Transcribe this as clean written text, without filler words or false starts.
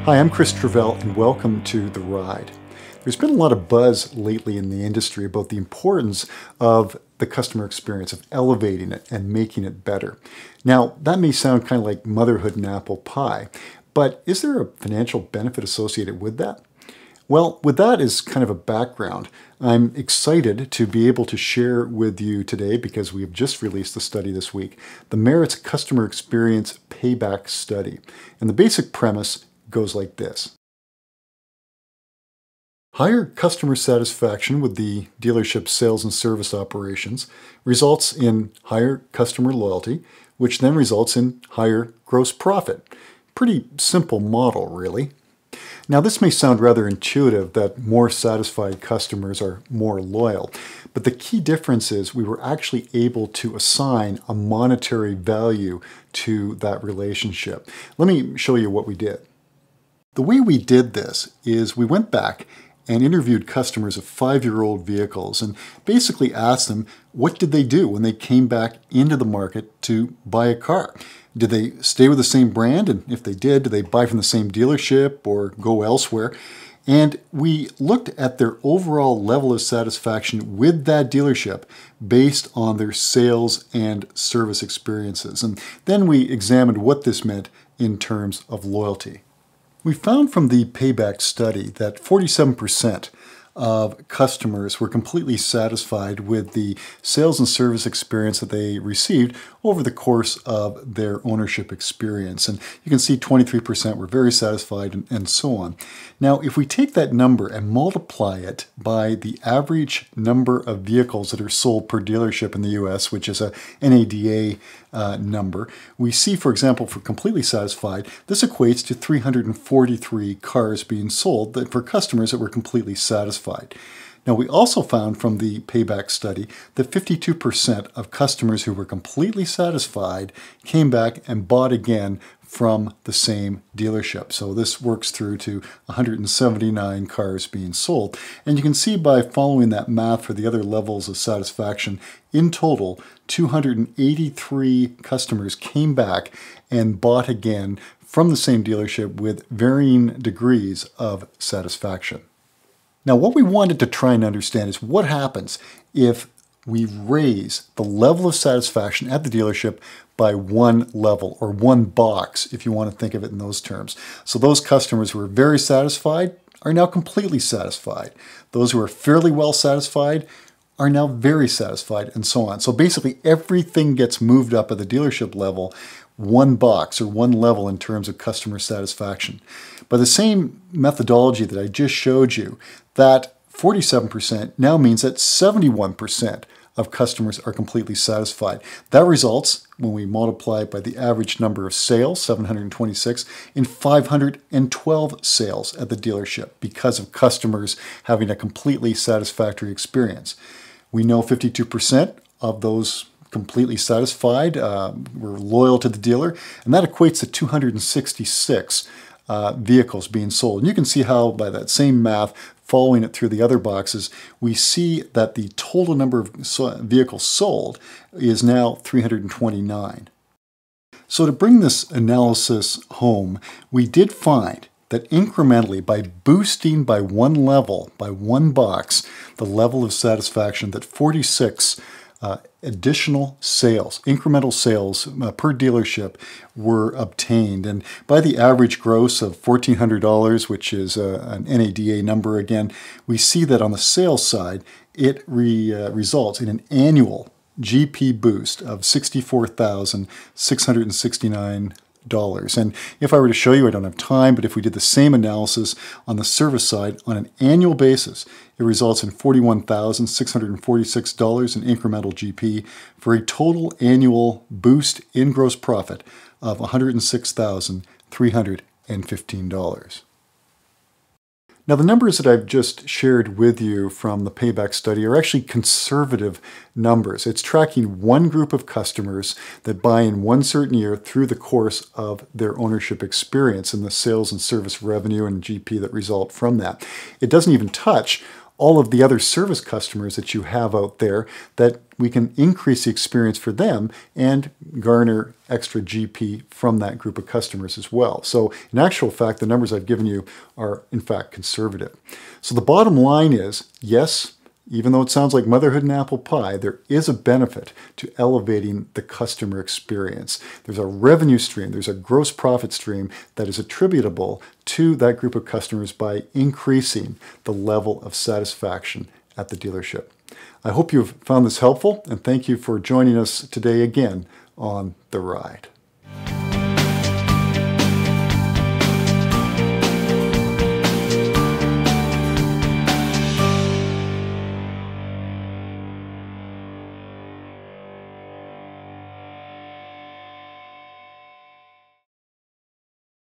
Hi, I'm Chris Travell, and welcome to The Ride. There's been a lot of buzz lately in the industry about the importance of the customer experience, of elevating it and making it better. Now, that may sound kind of like motherhood and apple pie, but is there a financial benefit associated with that? Well, with that as kind of a background, I'm excited to be able to share with you today, because we have just released the study this week, the Merits Customer Experience Payback Study. And the basic premise goes like this. Higher customer satisfaction with the dealership's sales and service operations results in higher customer loyalty, which then results in higher gross profit. Pretty simple model, really. Now, this may sound rather intuitive that more satisfied customers are more loyal, but the key difference is we were actually able to assign a monetary value to that relationship. Let me show you what we did. The way we did this is we went back and interviewed customers of 5-year-old vehicles and basically asked them what did they do when they came back into the market to buy a car. Did they stay with the same brand? And if they did they buy from the same dealership or go elsewhere? And we looked at their overall level of satisfaction with that dealership based on their sales and service experiences. And then we examined what this meant in terms of loyalty. We found from the Payback study that 47% of customers were completely satisfied with the sales and service experience that they received over the course of their ownership experience. And you can see 23% were very satisfied and so on. Now, if we take that number and multiply it by the average number of vehicles that are sold per dealership in the US, which is a NADA number, we see, for example, for completely satisfied, this equates to 343 cars being sold for customers that were completely satisfied. Now, we also found from the Payback study that 52% of customers who were completely satisfied came back and bought again from the same dealership. So this works through to 179 cars being sold. And you can see by following that math for the other levels of satisfaction, in total, 283 customers came back and bought again from the same dealership with varying degrees of satisfaction. Now, what we wanted to try and understand is what happens if we raise the level of satisfaction at the dealership by one level, or one box, if you want to think of it in those terms. So those customers who are very satisfied are now completely satisfied. Those who are fairly well satisfied are now very satisfied, and so on. So basically everything gets moved up at the dealership level one box or one level in terms of customer satisfaction. By the same methodology that I just showed you, that 47% now means that 71% of customers are completely satisfied. That results, when we multiply it by the average number of sales, 726, in 512 sales at the dealership because of customers having a completely satisfactory experience. We know 52% of those completely satisfied were loyal to the dealer, and that equates to 266 vehicles being sold. And you can see how, by that same math, following it through the other boxes, we see that the total number of vehicles sold is now 329. So to bring this analysis home, we did find that incrementally, by boosting by one level, by one box, the level of satisfaction, that 46 additional sales, incremental sales per dealership were obtained. And by the average gross of $1,400, which is an NADA number again, we see that on the sales side, it results in an annual GP boost of $64,669. And if I were to show you, I don't have time, but if we did the same analysis on the service side on an annual basis, it results in $41,646 in incremental GP for a total annual boost in gross profit of $106,315. Now, the numbers that I've just shared with you from the Payback study are actually conservative numbers. It's tracking one group of customers that buy in one certain year through the course of their ownership experience and the sales and service revenue and GP that result from that. It doesn't even touch all of the other service customers that you have out there, that we can increase the experience for them and garner extra GP from that group of customers as well. So in actual fact, the numbers I've given you are in fact conservative. So the bottom line is, yes, even though it sounds like motherhood and apple pie, there is a benefit to elevating the customer experience. There's a revenue stream, there's a gross profit stream that is attributable to that group of customers by increasing the level of satisfaction at the dealership. I hope you've found this helpful, and thank you for joining us today again on The Ride.